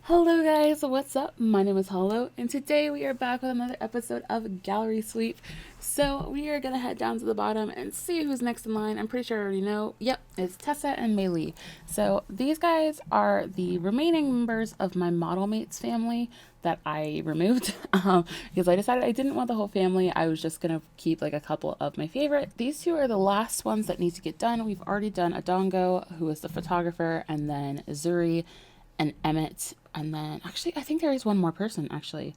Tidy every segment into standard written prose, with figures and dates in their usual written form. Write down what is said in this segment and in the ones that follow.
Hello guys, what's up? My name is Hollow, and today we are back with another episode of Gallery Sweep. So we are gonna head down to the bottom and see who's next in line. I'm pretty sure I already know. Yep, it's Tessa and Mei Lee. So these guys are the remaining members of my model mates family that I removed because I decided I didn't want the whole family. I was just gonna keep like a couple of my favorite. These two are the last ones that need to get done. We've already done Adongo, who is the photographer, and then Zuri and Emmett, and then actually I think there is one more person actually,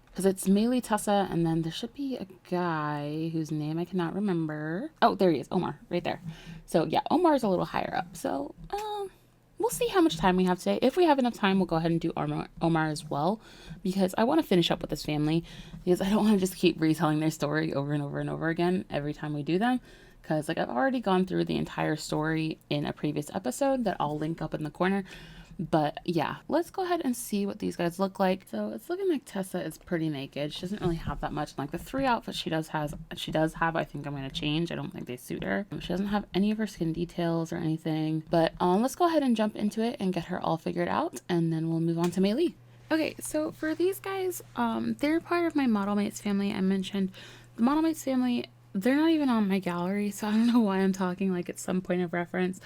because it's Melee Tessa, and then there should be a guy whose name I cannot remember. Oh, there he is, Omar, right there. So yeah, Omar's a little higher up. So we'll see how much time we have today. If we have enough time, we'll go ahead and do Omar as well, because I want to finish up with this family, because I don't want to just keep retelling their story over and over and over again every time we do them. Because like I've already gone through the entire story in a previous episode that I'll link up in the corner. But yeah, let's go ahead and see what these guys look like. So it's looking like Tessa is pretty naked. She doesn't really have that much. Like the three outfits she does have, I think I'm gonna change. I don't think they suit her. She doesn't have any of her skin details or anything. But let's go ahead and jump into it and get her all figured out, and then we'll move on to Mei Lee. Okay, so for these guys, they're part of my Model Mates family. I mentioned the Model Mates family. They're not even on my gallery, so I don't know why I'm talking like it's some point of reference.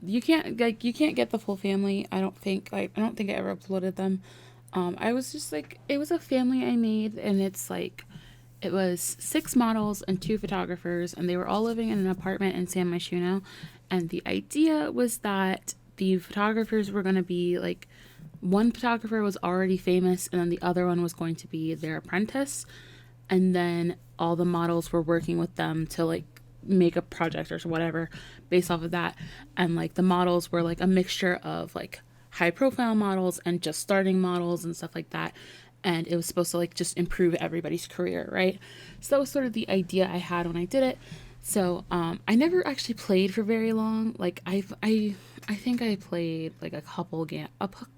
You can't get the full family. I don't think I don't think I ever uploaded them. I was just like, it was a family I made, and it's like it was six models and two photographers, and they were all living in an apartment in San Myshuno. And the idea was that the photographers were going to be like, one photographer was already famous, and then the other one was going to be their apprentice, and then all the models were working with them to like make a project or whatever based off of that. And like the models were like a mixture of like high profile models and just starting models and stuff like that, and it was supposed to like just improve everybody's career, right? So that was sort of the idea I had when I did it. So I never actually played for very long. Like I think I played like a couple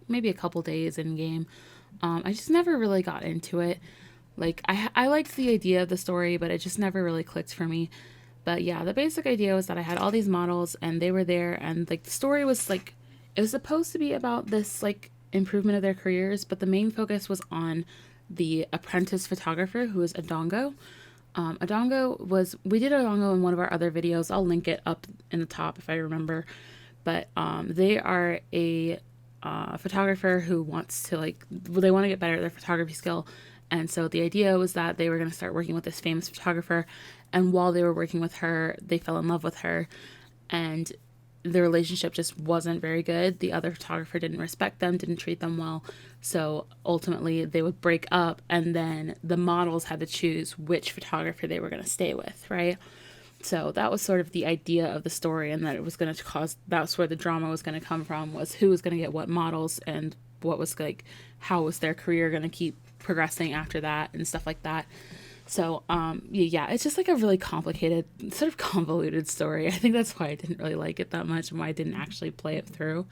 maybe a couple days in game. I just never really got into it. Like I liked the idea of the story, but it just never really clicked for me. But yeah, the basic idea was that I had all these models, and they were there, and like the story was like, it was supposed to be about this like improvement of their careers, but the main focus was on the apprentice photographer, who is Adongo. We did Adongo in one of our other videos. I'll link it up in the top if I remember. But they are a photographer who wants to like, well, they want to get better at their photography skill. And so the idea was that they were going to start working with this famous photographer, and while they were working with her, they fell in love with her, and the relationship just wasn't very good. The other photographer didn't respect them, didn't treat them well. So ultimately, they would break up, and then the models had to choose which photographer they were going to stay with, right? So that was sort of the idea of the story, and that it was going to cause, that's where the drama was going to come from, was who was going to get what models, and what was like, how was their career going to keep progressing after that, and stuff like that. So yeah, it's just like a really complicated, sort of convoluted story. I think that's why I didn't really like it that much, and why I didn't actually play it through.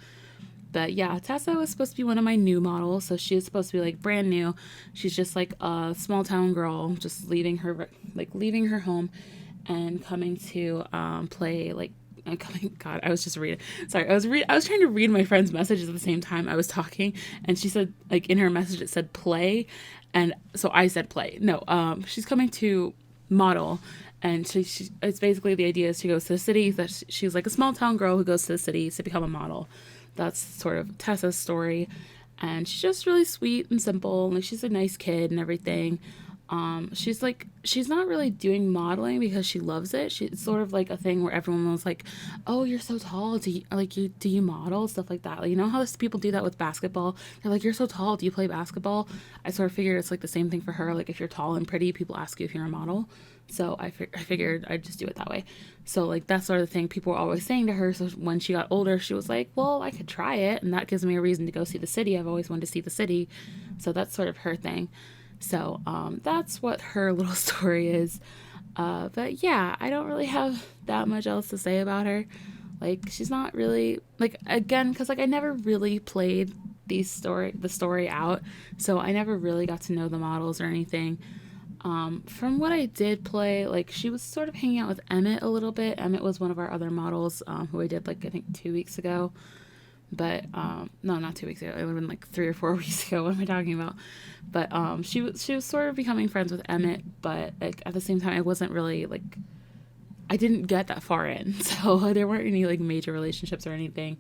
But yeah, Tessa was supposed to be one of my new models, so she is supposed to be like brand new. She's just like a small town girl, just leaving her home, and coming to play like. Coming, God, I was just reading. Sorry, I was trying to read my friend's messages at the same time I was talking, and she said like in her message it said play, and so I said play. No, she's coming to model, and it's basically the idea is she goes to the city. That she's like a small town girl who goes to the city to become a model. That's sort of Tessa's story, and she's just really sweet and simple. Like she's a nice kid and everything. She's not really doing modeling because she loves it. It's sort of like a thing where everyone was like, "Oh, you're so tall. Do you model stuff like that?" Like, you know how people do that with basketball? They're like, "You're so tall. Do you play basketball?" I sort of figured it's like the same thing for her. Like if you're tall and pretty, people ask you if you're a model. So I figured I'd just do it that way. So like that's sort of the thing people were always saying to her. So when she got older, she was like, "Well, I could try it, and that gives me a reason to go see the city. I've always wanted to see the city." So that's sort of her thing. So that's what her little story is. But yeah, I don't really have that much else to say about her. Like she's not really like, again, because like I never really played the story out, so I never really got to know the models or anything. From what I did play, like she was sort of hanging out with Emmett a little bit. Emmett was one of our other models, who I did like I think 2 weeks ago. But no, not 2 weeks ago. It would have been like 3 or 4 weeks ago. What am I talking about? But she was sort of becoming friends with Emmett, but like at the same time, I wasn't really like I didn't get that far in, so there weren't any like major relationships or anything.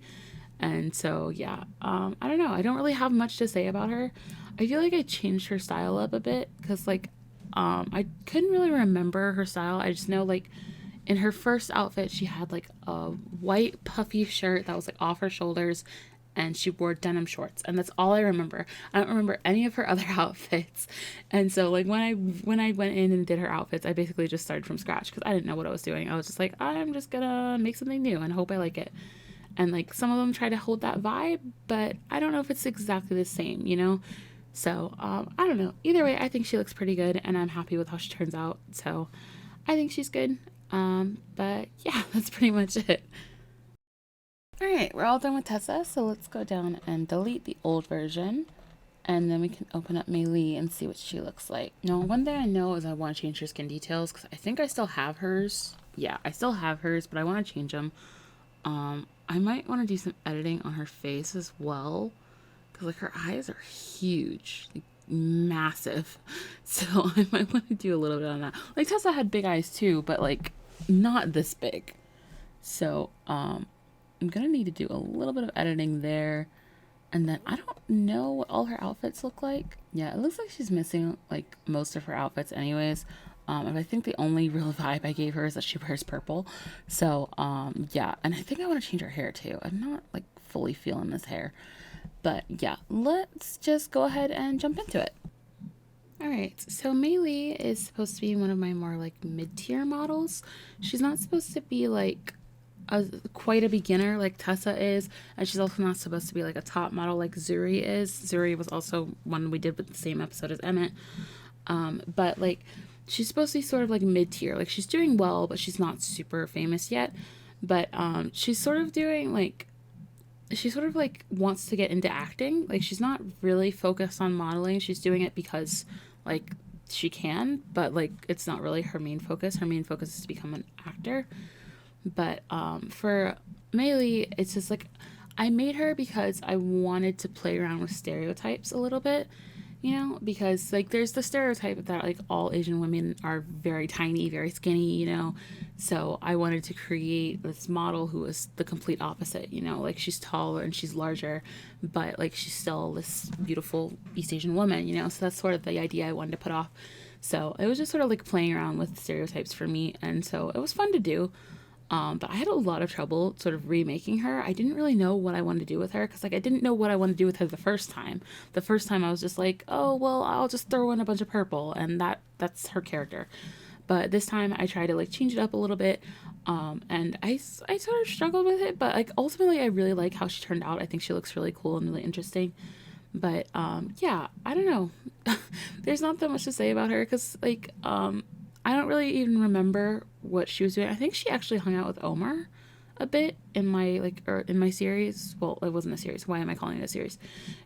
And so yeah, I don't know. I don't really have much to say about her. I feel like I changed her style up a bit because like I couldn't really remember her style. I just know like in her first outfit she had like a white puffy shirt that was like off her shoulders, and she wore denim shorts, and that's all I remember. I don't remember any of her other outfits. And so like when I went in and did her outfits, I basically just started from scratch because I didn't know what I was doing. I was just like, I'm just gonna make something new and hope I like it. And like some of them try to hold that vibe, but I don't know if it's exactly the same, you know. So I don't know. Either way, I think she looks pretty good, and I'm happy with how she turns out. So I think she's good. But yeah, that's pretty much it. All right, we're all done with Tessa, so let's go down and delete the old version, and then we can open up Mei Lee and see what she looks like. Now, one thing I know is I want to change her skin details because I think I still have hers. Yeah, I still have hers, but I want to change them. I might want to do some editing on her face as well because like her eyes are huge, like massive. So I might want to do a little bit on that. Like Tessa had big eyes too, but like not this big. So I'm gonna need to do a little bit of editing there. And then I don't know what all her outfits look like. Yeah, it looks like she's missing like most of her outfits anyways. And I think the only real vibe I gave her is that she wears purple. So yeah, and I think I want to change her hair too. I'm not like fully feeling this hair. But yeah, let's just go ahead and jump into it. All right, so Mei Lee is supposed to be one of my more like mid-tier models. She's not supposed to be like quite a beginner like Tessa is, and she's also not supposed to be like a top model like Zuri is. Zuri was also one we did with the same episode as Emmett. But like she's supposed to be sort of like mid tier. Like she's doing well, but she's not super famous yet. But she's sort of doing like she sort of like wants to get into acting. Like she's not really focused on modeling. She's doing it because like she can, but like it's not really her main focus. Her main focus is to become an actor. But for Mei Lee, it's just like I made her because I wanted to play around with stereotypes a little bit, you know, because like there's the stereotype that like all Asian women are very tiny, very skinny, you know. So I wanted to create this model who is the complete opposite, you know, like she's taller and she's larger, but like she's still this beautiful East Asian woman, you know. So that's sort of the idea I wanted to put off. So it was just sort of like playing around with stereotypes for me, and so it was fun to do. But I had a lot of trouble sort of remaking her. I didn't really know what I wanted to do with her because, like, I didn't know what I wanted to do with her the first time. The first time I was just like, oh, well, I'll just throw in a bunch of purple, and that's her character. But this time I tried to, like, change it up a little bit, and I sort of struggled with it, but, like, ultimately I really like how she turned out. I think she looks really cool and really interesting. But, yeah, I don't know. There's not that much to say about her because, like, I don't really even remember what she was doing. I think she actually hung out with Omar a bit in my like or in my series. Well, it wasn't a series. Why am I calling it a series?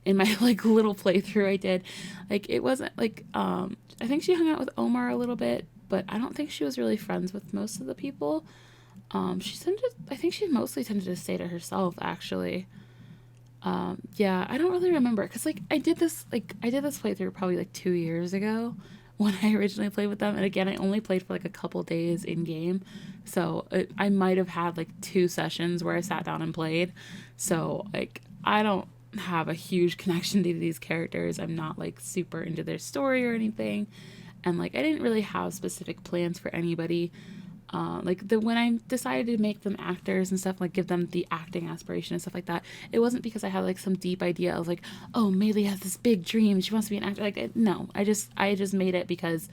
In my like little playthrough I did. Like it wasn't like I think she hung out with Omar a little bit, but I don't think she was really friends with most of the people. She tended I think she mostly tended to stay to herself actually. Yeah, I don't really remember because I did this playthrough probably like 2 years ago when I originally played with them, and again I only played for like a couple days in game, so I might have had like 2 sessions where I sat down and played. So like I don't have a huge connection to these characters. I'm not like super into their story or anything, and like I didn't really have specific plans for anybody. Like the when I decided to make them actors and stuff, like give them the acting aspiration and stuff like that, it wasn't because I had like some deep idea of like, oh, Mei Lee has this big dream, she wants to be an actor. Like no, I just made it because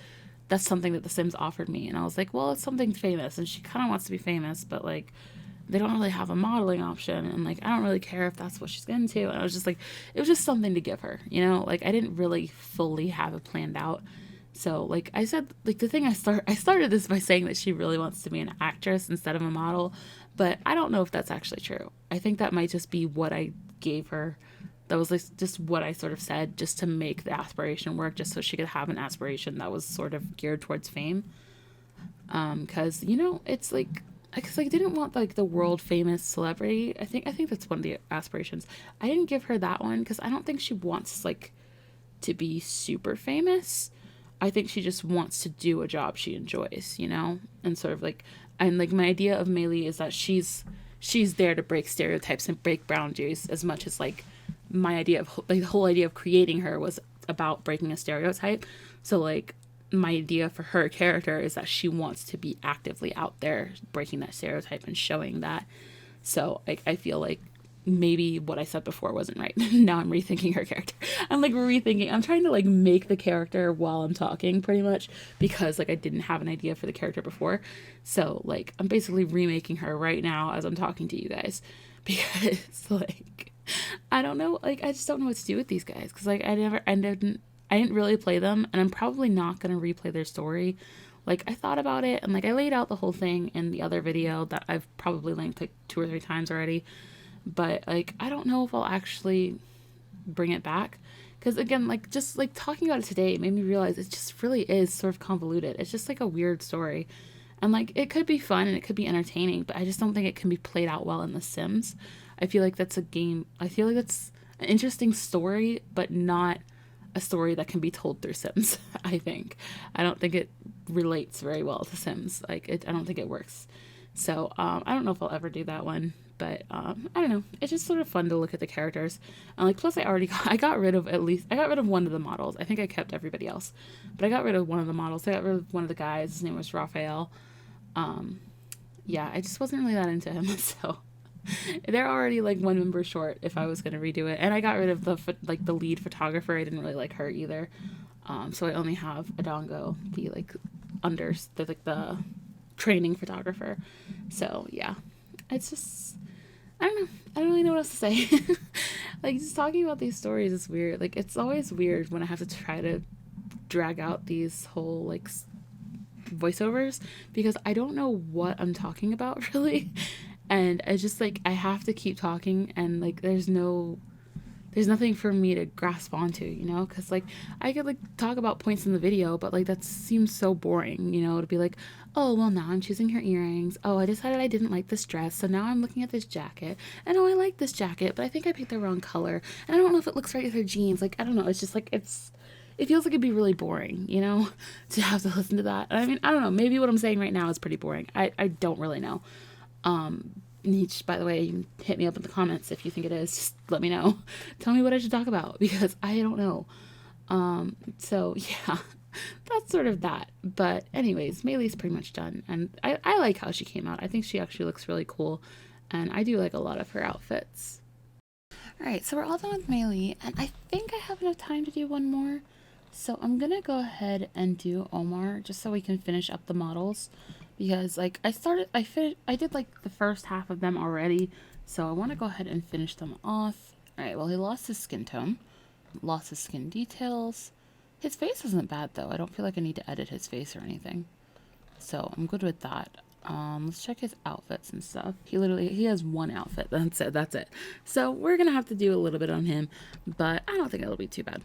that's something that The Sims offered me, and I was like, well, it's something famous, and she kind of wants to be famous, but like they don't really have a modeling option, and like I don't really care if that's what she's into. And I was just like, it was just something to give her, you know. Like I didn't really fully have it planned out. So, like I said, like the thing I started this by saying that she really wants to be an actress instead of a model, but I don't know if that's actually true. I think that might just be what I gave her. That was like just what I sort of said just to make the aspiration work, just so she could have an aspiration that was sort of geared towards fame. Because, you know, it's like because I didn't want like the world famous celebrity. I think that's one of the aspirations. I didn't give her that one because I don't think she wants like to be super famous. I think she just wants to do a job she enjoys, you know? And sort of like, and like my idea of Mei Lee is that she's there to break stereotypes and break boundaries as much as like my idea of like the whole idea of creating her was about breaking a stereotype. So like my idea for her character is that she wants to be actively out there breaking that stereotype and showing that. So I feel like maybe what I said before wasn't right. Now I'm rethinking her character. I'm like rethinking. I'm trying to like make the character while I'm talking pretty much because like I didn't have an idea for the character before. So like I'm basically remaking her right now as I'm talking to you guys because like I don't know, like I just don't know what to do with these guys cuz like I didn't really play them and I'm probably not going to replay their story. Like I thought about it and like I laid out the whole thing in the other video that I've probably linked like 2 or 3 times already, but like I don't know if I'll actually bring it back because again like just like talking about it today made me realize it just really is sort of convoluted. It's just like a weird story and like it could be fun and it could be entertaining, but I just don't think it can be played out well in The Sims. I feel like that's a game, I feel like that's an interesting story but not a story that can be told through Sims. I think I don't think it relates very well to Sims. Like I don't think it works. So I don't know if I'll ever do that one, but I don't know. It's just sort of fun to look at the characters, and like plus I got rid of one of the models. I think I kept everybody else, but I got rid of one of the models. I got rid of one of the guys. His name was Raphael. Yeah, I just wasn't really that into him, so they're already like one member short if I was gonna redo it. And I got rid of the lead photographer. I didn't really like her either. So I only have Adongo, the like the training photographer. So yeah, it's just I don't know. I don't really know what else to say. Like just talking about these stories is weird. Like it's always weird when I have to try to drag out these whole like voiceovers because I don't know what I'm talking about really. And I just like I have to keep talking and like there's nothing for me to grasp onto, you know, because like I could like talk about points in the video, but like that seems so boring, you know, to be like, oh well now I'm choosing her earrings, oh I decided I didn't like this dress so now I'm looking at this jacket, and oh I like this jacket but I think I picked the wrong color and I don't know if it looks right with her jeans. Like I don't know, it's just like it feels like it'd be really boring, you know, to have to listen to that. I mean, I don't know, maybe what I'm saying right now is pretty boring. I don't really know. Nietzsche, by the way, you can hit me up in the comments if you think it is. Just let me know. Tell me what I should talk about because I don't know. So yeah, that's sort of that. But anyways, Mei Lee's pretty much done, and I like how she came out. I think she actually looks really cool, and I do like a lot of her outfits. All right, so we're all done with Mei Lee, and I think I have enough time to do one more. So I'm gonna go ahead and do Omar just so we can finish up the models because like I did like the first half of them already, so I want to go ahead and finish them off. All right, well he lost his skin tone, lost his skin details. His face isn't bad though. I don't feel like I need to edit his face or anything, so I'm good with that. Let's check his outfits and stuff. He has one outfit. That's it. So we're gonna have to do a little bit on him, but I don't think it'll be too bad.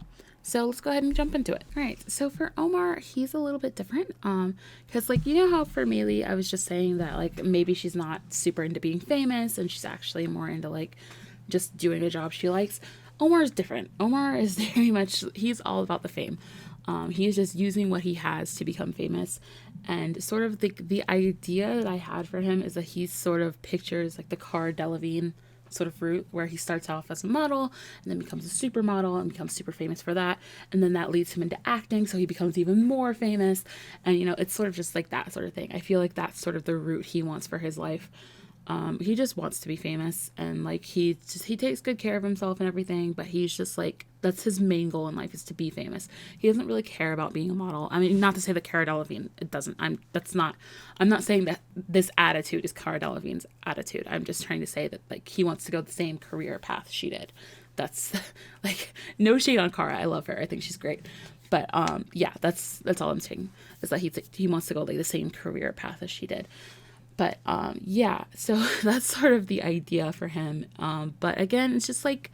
So let's go ahead and jump into it. All right, so for Omar, he's a little bit different. Because like, you know how for Mei Lee, I was just saying that like maybe she's not super into being famous and she's actually more into like just doing a job she likes. Omar is different. Omar is very much, he's all about the fame. He's just using what he has to become famous. And sort of the idea that I had for him is that he sort of pictures like the Cara Delevingne sort of route where he starts off as a model and then becomes a supermodel and becomes super famous for that, and then that leads him into acting so he becomes even more famous, and you know it's sort of just like that sort of thing. I feel like that's sort of the route he wants for his life. He just wants to be famous, and like he takes good care of himself and everything, but he's just like that's his main goal in life is to be famous. He doesn't really care about being a model. I mean, not to say that Cara Delevingne it doesn't. I'm not saying that this attitude is Cara Delevingne's attitude. I'm just trying to say that like he wants to go the same career path she did. That's like no shade on Cara. I love her. I think she's great. But yeah, that's all I'm saying is that he wants to go like the same career path as she did. But yeah, so that's sort of the idea for him. But again, it's just like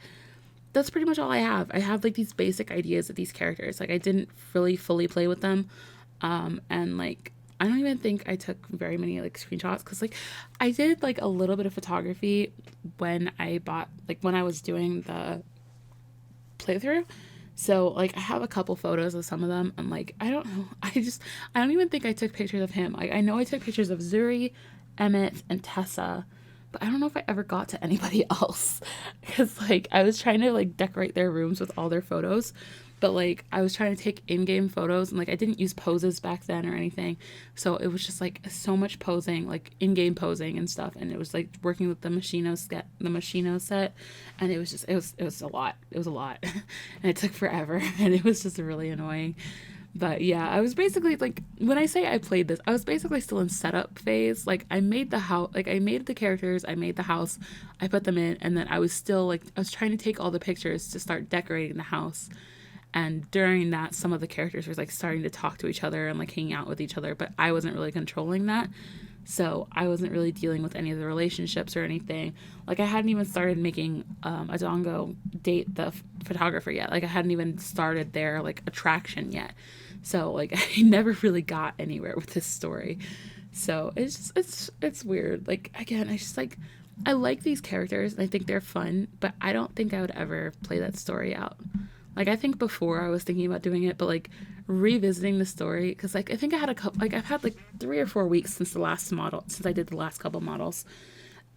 that's pretty much all I have. I have like these basic ideas of these characters. Like I didn't really fully play with them. And like I don't even think I took very many like screenshots because like I did like a little bit of photography when I bought like when I was doing the playthrough. So like I have a couple photos of some of them and like I don't know. I don't even think I took pictures of him. Like I know I took pictures of Zuri, Emmett, and Tessa, but I don't know if I ever got to anybody else because like I was trying to like decorate their rooms with all their photos, but like I was trying to take in-game photos and like I didn't use poses back then or anything, so it was just like so much posing, like in-game posing and stuff, and it was like working with the Machino set, and it was a lot. It was a lot, and it took forever, and it was just really annoying. But yeah, I was basically like, when I say I played this, I was basically still in setup phase. Like I made the house, like I made the characters, I made the house, I put them in, and then I was still like, I was trying to take all the pictures to start decorating the house. And during that, some of the characters were like starting to talk to each other and like hanging out with each other, but I wasn't really controlling that. So I wasn't really dealing with any of the relationships or anything. Like I hadn't even started making Adongo date the photographer yet. Like I hadn't even started their like attraction yet. So like I never really got anywhere with this story. So it's weird. Like again, I just like I like these characters and I think they're fun, but I don't think I would ever play that story out. Like I think before I was thinking about doing it, but like revisiting the story, because like I think I had a couple, like I've had like 3 or 4 weeks since since I did the last couple models,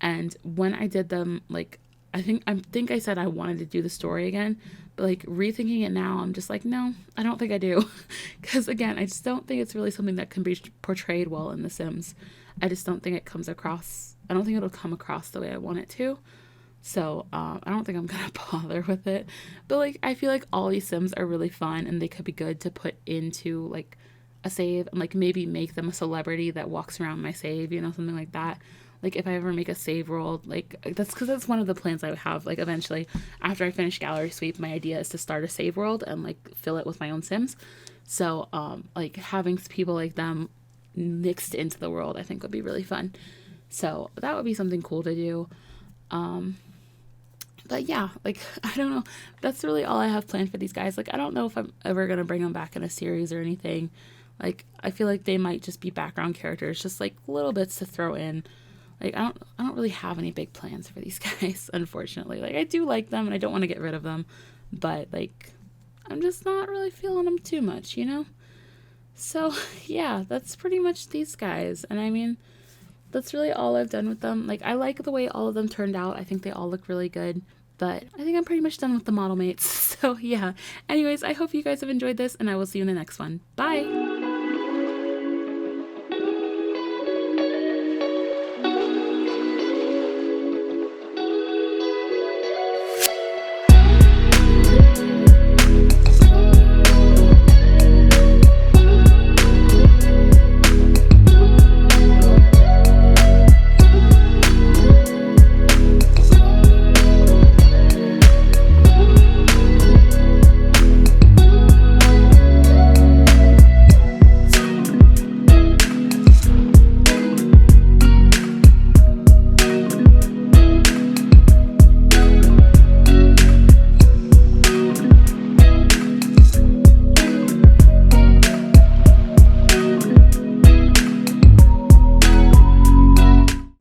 and when I did them, like I think I said I wanted to do the story again, but like rethinking it now, I'm just like no, I don't think I do, because again, I just don't think it's really something that can be portrayed well in The Sims. I just don't think it comes across. I don't think it'll come across the way I want it to. So I don't think I'm gonna bother with it. But like I feel like all these Sims are really fun and they could be good to put into like a save and like maybe make them a celebrity that walks around my save, something like that. Like if I ever make a save world, like that's because that's one of the plans I have. Like eventually, after I finish Gallery Sweep, my idea is to start a save world and like fill it with my own Sims. So like having people like them mixed into the world, I think would be really fun. So that would be something cool to do. But yeah, like I don't know, that's really all I have planned for these guys. Like I don't know if I'm ever gonna bring them back in a series or anything. Like I feel like they might just be background characters, just like little bits to throw in. Like I don't really have any big plans for these guys, unfortunately. Like I do like them and I don't want to get rid of them, but like I'm just not really feeling them too much. So yeah, that's pretty much these guys. And I mean, that's really all I've done with them. Like, I like the way all of them turned out. I think they all look really good. But I think I'm pretty much done with the model mates. So, yeah. Anyways, I hope you guys have enjoyed this, and I will see you in the next one. Bye!